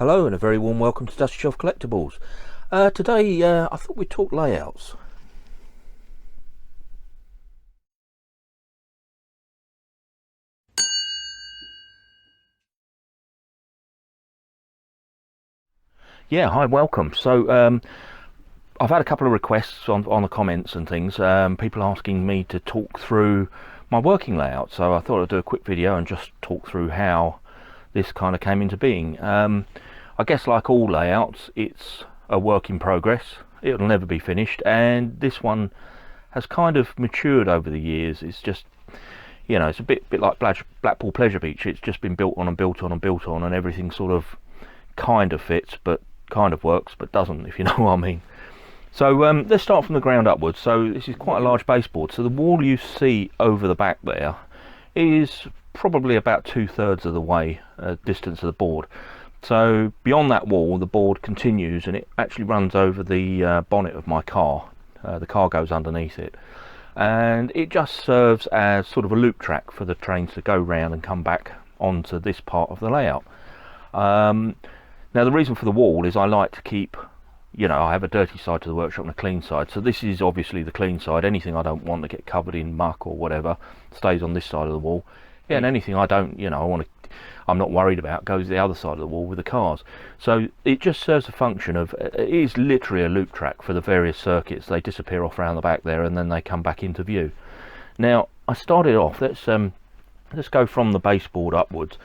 Hello and a very warm welcome to Dusty Shelf Collectibles. Today I thought we'd talk layouts. Yeah, hi, welcome. So I've had a couple of requests on the comments and things, people asking me to talk through my working layout. So I thought I'd do a quick video and just talk through how this kind of came into being. I guess like all layouts, it's a work in progress. It'll never be finished, and this one has kind of matured over the years. It's just, you know, it's a bit like Blackpool Pleasure Beach. It's just been built on and built on and built on, and everything sort of kind of fits, but kind of works, but doesn't, if you know what I mean. So let's start from the ground upwards. So this is quite a large baseboard. So the wall you see over the back there is probably about 2/3 of the way distance of the board. So beyond that wall, the board continues, and it actually runs over the bonnet of my car. The car goes underneath it, and it just serves as sort of a loop track for the trains to go round and come back onto this part of the layout. Now the reason for the wall is I like to keep, you know, I have a dirty side to the workshop and a clean side. So this is obviously the clean side. Anything I don't want to get covered in muck or whatever stays on this side of the wall. Yeah, and anything I don't, you know, I'm not worried about goes the other side of the wall with the cars. So it just serves a function of, it is literally a loop track for the various circuits. They disappear off around the back there, and then they come back into view. Now I started off, let's go from the baseboard upwards.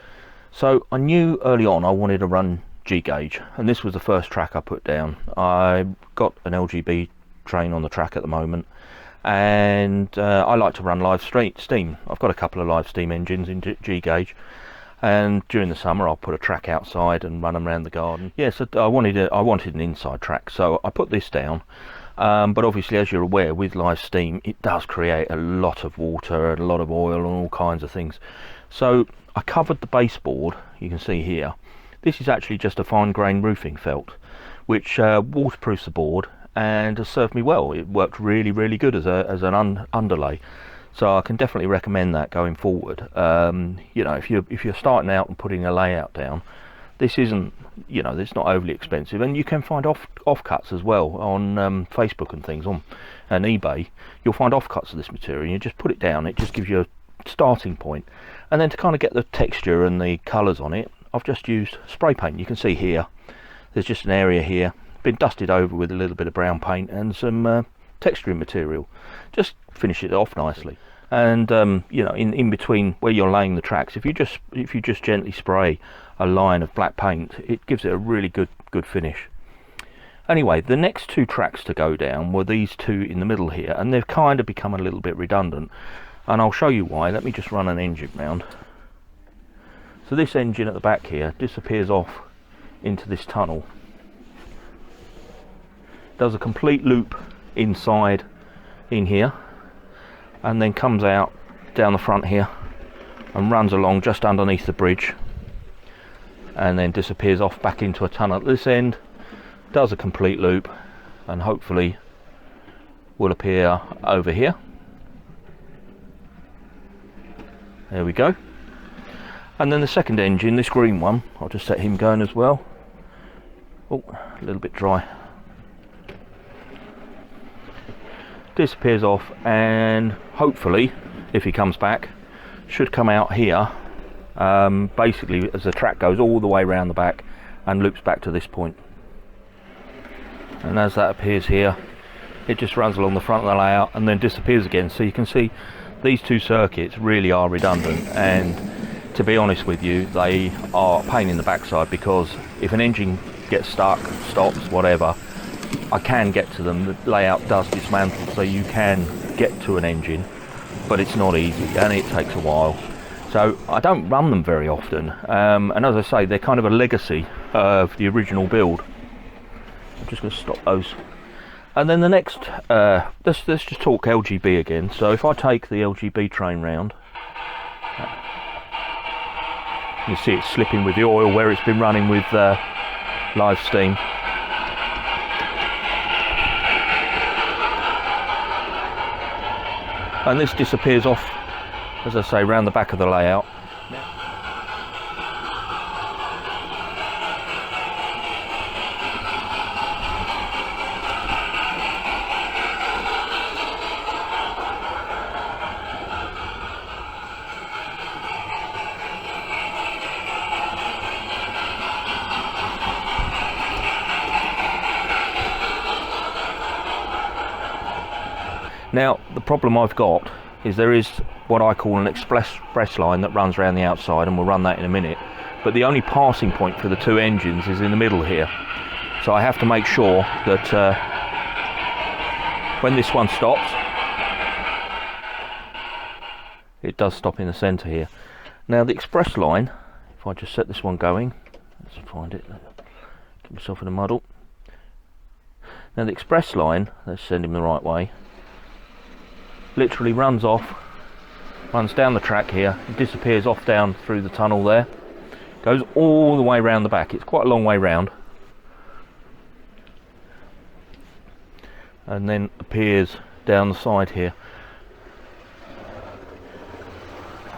So I knew early on I wanted to run G gauge, and this was the first track I put down. I got an LGB train on the track at the moment, and I like to run live steam. I've got a couple of live steam engines in G gauge, and during the summer I'll put a track outside and run them around the garden. Yeah, so I wanted an inside track, so I put this down. But obviously, as you're aware, with live steam it does create a lot of water and a lot of oil and all kinds of things. So I covered the baseboard, you can see here. This is actually just a fine grain roofing felt, which waterproofs the board and has served me well. It worked really good as an underlay. So I can definitely recommend that going forward. You know, if you're starting out and putting a layout down, this isn't, you know, it's not overly expensive, and you can find offcuts as well on Facebook and things, and eBay. You'll find offcuts of this material, and you just put it down. It just gives you a starting point, and then to kind of get the texture and the colours on it, I've just used spray paint. You can see here, there's just an area here, been dusted over with a little bit of brown paint and some texturing material. Just finish it off nicely. And you know, in between where you're laying the tracks, if you just gently spray a line of black paint, it gives it a really good finish. Anyway, the next two tracks to go down were these two in the middle here, and they've kind of become a little bit redundant, and I'll show you why. Let me just run an engine round. So this engine at the back here disappears off into this tunnel, does a complete loop inside in here, and then comes out down the front here and runs along just underneath the bridge, and then disappears off back into a tunnel at this end, does a complete loop, and hopefully will appear over here. There we go. And then the second engine, this green one, I'll just set him going as well. Oh, a little bit dry. Disappears off, and hopefully, if he comes back, should come out here, basically as the track goes all the way around the back and loops back to this point. And as that appears here, it just runs along the front of the layout and then disappears again. So you can see these two circuits really are redundant, and to be honest with you, they are a pain in the backside, because if an engine gets stuck, stops, whatever, I can get to them. The layout does dismantle, so you can get to an engine, but it's not easy and it takes a while. So I don't run them very often, and as I say, they're kind of a legacy of the original build. I'm just going to stop those. And then the next, let's just talk LGB again. So if I take the LGB train round, you see it's slipping with the oil where it's been running with live steam. And this disappears off, as I say, round the back of the layout. Now the problem I've got is there is what I call an express line that runs around the outside, and we'll run that in a minute, but the only passing point for the two engines is in the middle here. So I have to make sure that when this one stops, it does stop in the centre here. Now the express line, if I just set this one going, let's find it, get myself in a muddle. Now the express line, let's send him the right way, literally runs off, runs down the track here, disappears off down through the tunnel there, goes all the way round the back. It's quite a long way round, and then appears down the side here.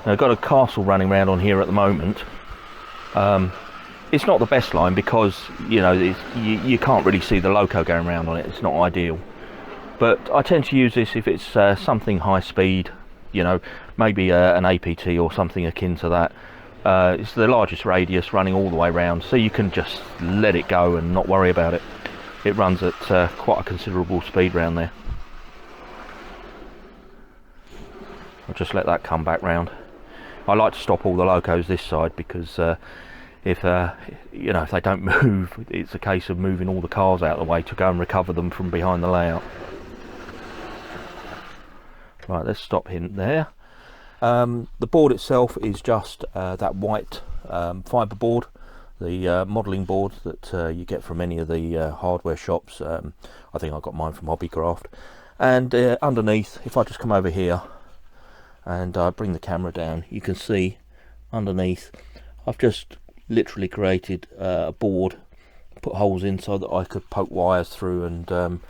Now I've got a castle running around on here at the moment. It's not the best line because, you know, you can't really see the loco going around on it. It's not ideal, but I tend to use this if it's something high speed, you know, maybe an APT or something akin to that. It's the largest radius, running all the way around, so you can just let it go and not worry about it. It runs at quite a considerable speed round there. I'll just let that come back round. I like to stop all the locos this side because if you know, if they don't move, it's a case of moving all the cars out of the way to go and recover them from behind the layout. Right, let's stop in there. The board itself is just that white fibre board, the modelling board that you get from any of the hardware shops. I think I got mine from Hobbycraft. And underneath, if I just come over here and bring the camera down, you can see underneath I've just literally created a board, put holes in so that I could poke wires through and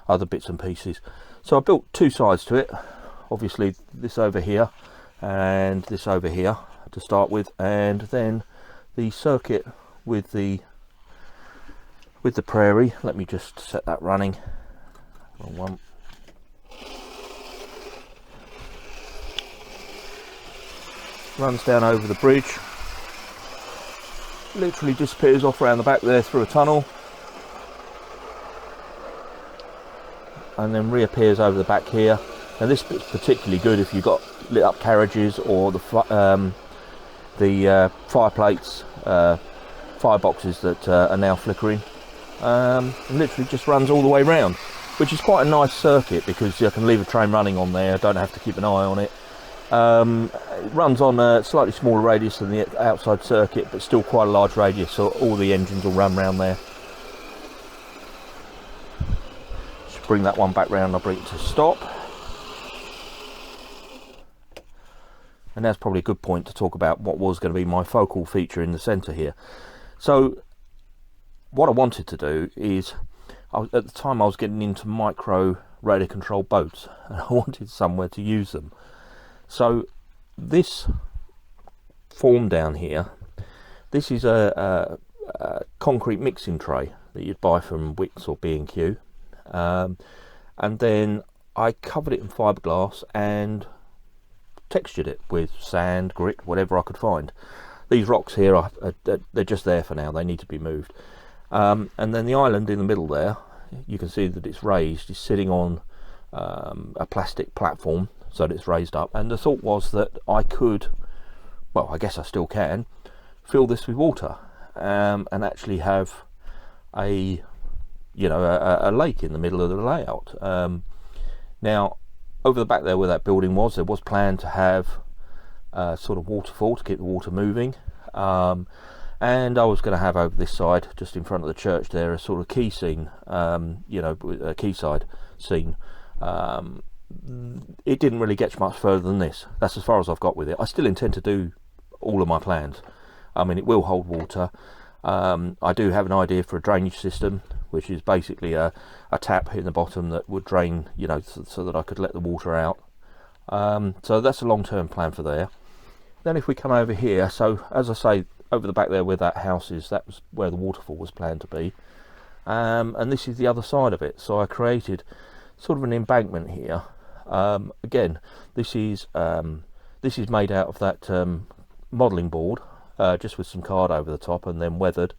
other bits and pieces. So I built two sides to it, obviously this over here and this over here to start with, and then the circuit with the prairie. Let me just set that running. Wrong one. Runs down over the bridge, literally disappears off around the back there through a tunnel, and then reappears over the back here. And this bit's particularly good if you've got lit up carriages or the fire plates, fireboxes that are now flickering. And literally just runs all the way round, which is quite a nice circuit because you can leave a train running on there, don't have to keep an eye on it. It runs on a slightly smaller radius than the outside circuit, but still quite a large radius, so all the engines will run round there. Just bring that one back round, I'll bring it to stop. And that's probably a good point to talk about what was going to be my focal feature in the centre here. So what I wanted to do is, at the time I was getting into micro radio control boats, and I wanted somewhere to use them. So this form down here, this is a concrete mixing tray that you'd buy from Wix or B&Q, and then I covered it in fiberglass and textured it with sand, grit, whatever I could find. These rocks here they're just there for now, they need to be moved. And then the island in the middle there, you can see that it's raised, it's sitting on a plastic platform so that it's raised up, and the thought was that I could, well, I guess I still can, fill this with water and actually have a, you know, a lake in the middle of the layout. Now over the back there where that building was, there was planned to have a sort of waterfall to keep the water moving, and I was going to have over this side, just in front of the church there, a sort of quay scene, you know, a quayside scene. It didn't really get much further than this. That's as far as I've got with it. I still intend to do all of my plans. I mean, it will hold water. I do have an idea for a drainage system, which is basically a tap in the bottom that would drain, you know, so that I could let the water out. So that's a long-term plan for there. Then if we come over here, so as I say, over the back there where that house is, that was where the waterfall was planned to be. And this is the other side of it. So I created sort of an embankment here. Again, this is made out of that modelling board, just with some card over the top and then weathered.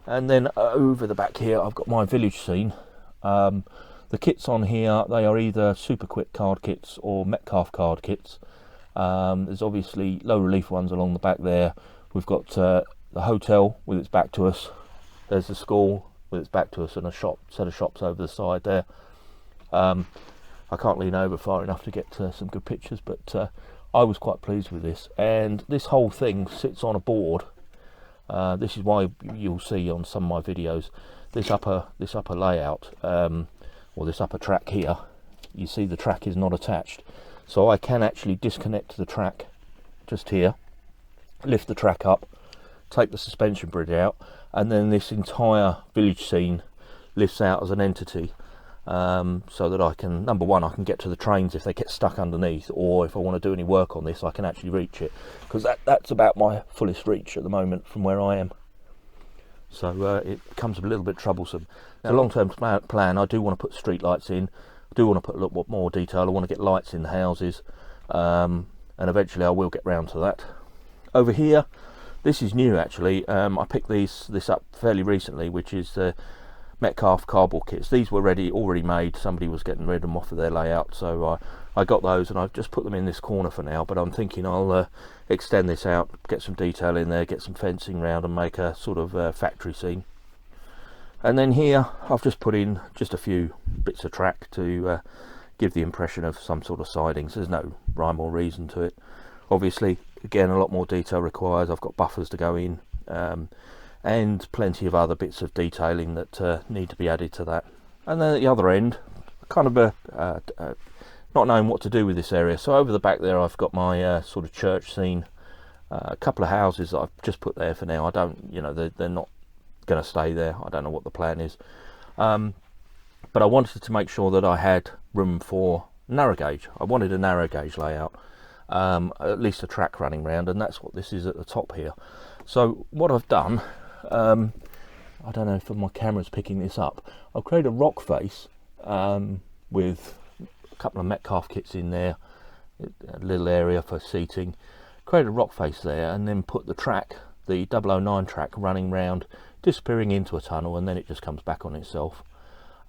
And then over the back here I've got my village scene. The The kits on here, they are either Super Quick card kits or Metcalf card kits. There's obviously low relief ones along the back there. We've got the hotel with its back to us. There's the school with its back to us, and a set of shops over the side there. I can't lean over far enough to get some good pictures, but I was quite pleased with this. And this whole thing sits on a board. This is why you'll see on some of my videos this upper layout, or this upper track here. You see the track is not attached, so I can actually disconnect the track just here, lift the track up, take the suspension bridge out, and then this entire village scene lifts out as an entity, so that I can, number one, I can get to the trains if they get stuck underneath, or if I want to do any work on this I can actually reach it, because that's about my fullest reach at the moment from where I am. So it becomes a little bit troublesome. Now, a long-term plan, I do want to put street lights in. I do want to put a little more detail. I want to get lights in the houses, and eventually I will get round to that. Over here, this is new actually. I picked this up fairly recently, which is the Metcalf cardboard kits. These were already made. Somebody was getting rid of them off of their layout, so I got those, and I've just put them in this corner for now, but I'm thinking I'll extend this out, get some detail in there, get some fencing round, and make a sort of factory scene. And then here I've just put in just a few bits of track to give the impression of some sort of sidings. There's no rhyme or reason to it. Obviously, again, a lot more detail required. I've got buffers to go in, and plenty of other bits of detailing that need to be added to that. And then at the other end, kind of not knowing what to do with this area. So over the back there I've got my sort of church scene, a couple of houses that I've just put there for now. I don't, you know, they're not going to stay there. I don't know what the plan is, but I wanted to make sure that I had room for narrow gauge. I wanted a narrow gauge layout, at least a track running round, and that's what this is at the top here. So what I've done, I don't know if my camera's picking this up, I've created a rock face with a couple of Metcalf kits in there, a little area for seating, create a rock face there, and then put the track, the 009 track, running round, disappearing into a tunnel, and then it just comes back on itself.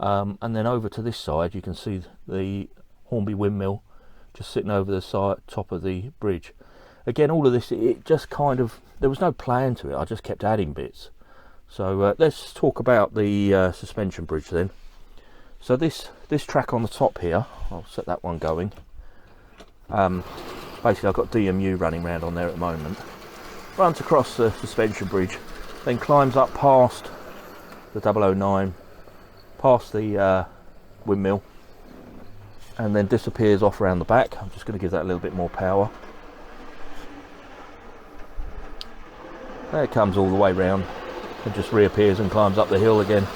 And then over to this side you can see the Hornby windmill just sitting over the side, top of the bridge. Again, all of this, it just kind of, there was no plan to it, I just kept adding bits. So let's talk about the suspension bridge then. So this track on the top here, I'll set that one going. Basically I've got DMU running around on there at the moment. Runs across the suspension bridge, then climbs up past the 009, past the windmill, and then disappears off around the back. I'm just going to give that a little bit more power. There it comes all the way round and just reappears and climbs up the hill again.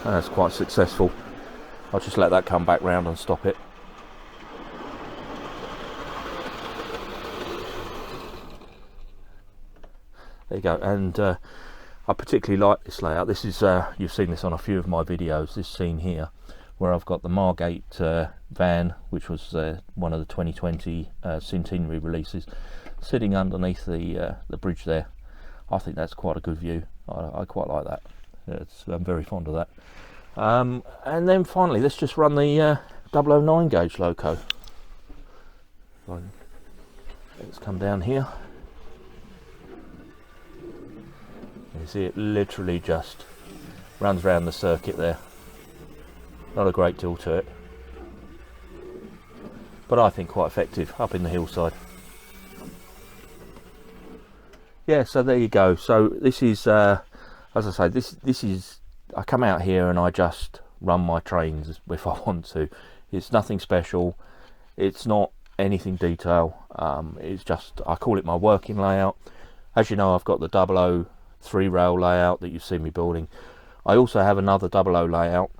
And that's quite successful. I'll just let that come back round and stop it. There you go. And I particularly like this layout. This is you've seen this on a few of my videos, this scene here, where I've got the Margate van, which was one of the 2020 centenary releases, sitting underneath the bridge there. I think that's quite a good view. I quite like that. I'm very fond of that. And then finally, let's just run the 009 gauge loco. Let's come down here. You see it literally just runs around the circuit there. Not a great deal to it, but I think quite effective up in the hillside. Yeah, so there you go. So this is, as I say, this is, I come out here and I just run my trains if I want to. It's nothing special. It's not anything detail. It's just, I call it my working layout. As you know, I've got the 003 rail layout that you've seen me building. I also have another 00 layout,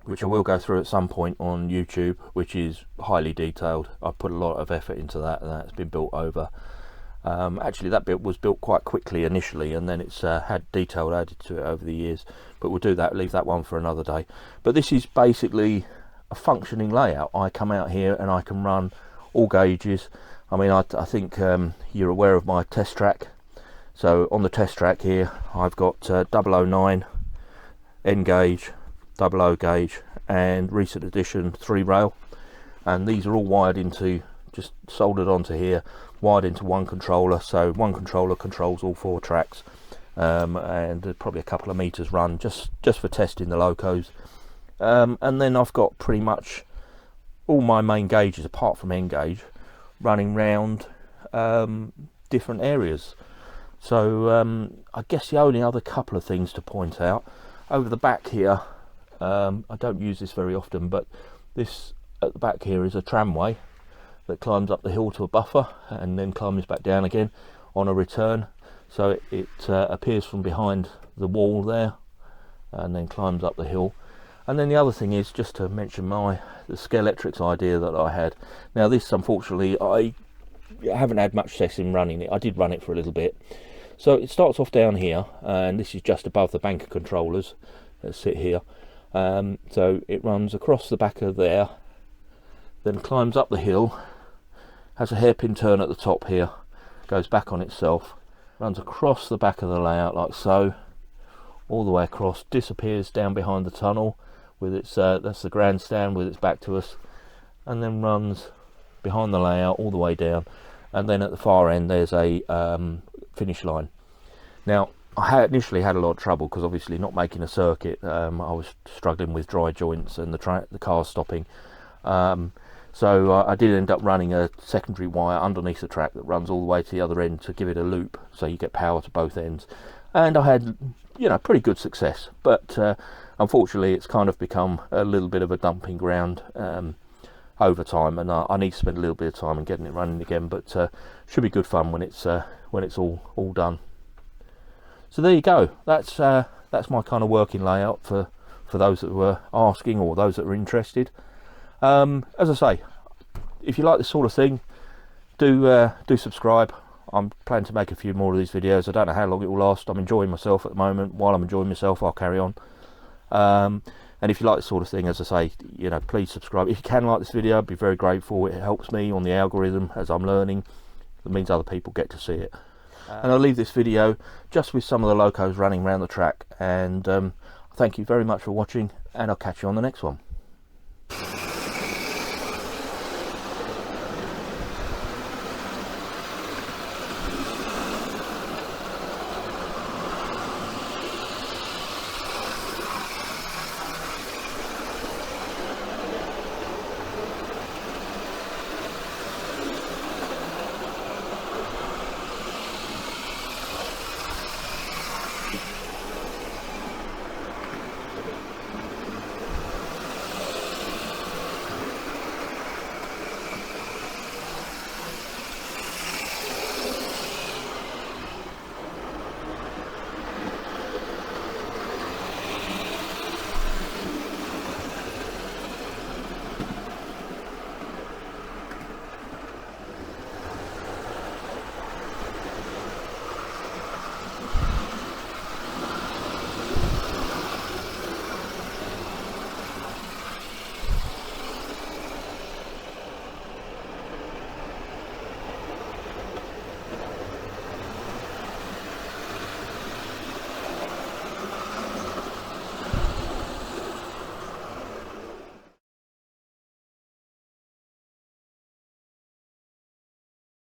which I will go through at some point on YouTube, which is highly detailed. I put a lot of effort into that, and that's been built over. Actually, that bit was built quite quickly initially, and then it's had detail added to it over the years. But we'll do that, leave that one for another day. But this is basically a functioning layout. I come out here and I can run all gauges. I mean, I think you're aware of my test track. So on the test track here, I've got 009 N gauge, double O gauge, and recent addition 3 rail, and these are all wired into, just soldered onto here, wired into one controller, so one controller controls all 4 tracks, and probably a couple of meters run just for testing the locos. And then I've got pretty much all my main gauges apart from N gauge running round different areas. So I guess the only other couple of things to point out over the back here, I don't use this very often, but this at the back here is a tramway that climbs up the hill to a buffer and then climbs back down again on a return. So it appears from behind the wall there and then climbs up the hill. And then the other thing is, just to mention the Scalextric idea that I had. Now this, unfortunately, I haven't had much success in running it. I did run it for a little bit. So it starts off down here, and this is just above the bank of controllers that sit here. So it runs across the back of there, then climbs up the hill, has a hairpin turn at the top here, goes back on itself, runs across the back of the layout like so, all the way across, disappears down behind the tunnel with its that's the grandstand with its back to us, and then runs behind the layout all the way down, and then at the far end there's a finish line. Now I had initially had a lot of trouble because obviously not making a circuit, I was struggling with dry joints and the car stopping, so I did end up running a secondary wire underneath the track that runs all the way to the other end to give it a loop so you get power to both ends, and I had, you know, pretty good success. But unfortunately it's kind of become a little bit of a dumping ground over time, and I need to spend a little bit of time in getting it running again, but should be good fun when it's all done. So there you go. That's my kind of working layout for those that were asking or those that are interested. As I say, if you like this sort of thing, do subscribe. I'm planning to make a few more of these videos. I don't know how long it will last. I'm enjoying myself at the moment. While I'm enjoying myself, I'll carry on. And if you like this sort of thing, as I say, you know, please subscribe. If you can like this video, I'd be very grateful. It helps me on the algorithm as I'm learning. It means other people get to see it. And I'll leave this video just with some of the locos running around the track. And thank you very much for watching, and I'll catch you on the next one.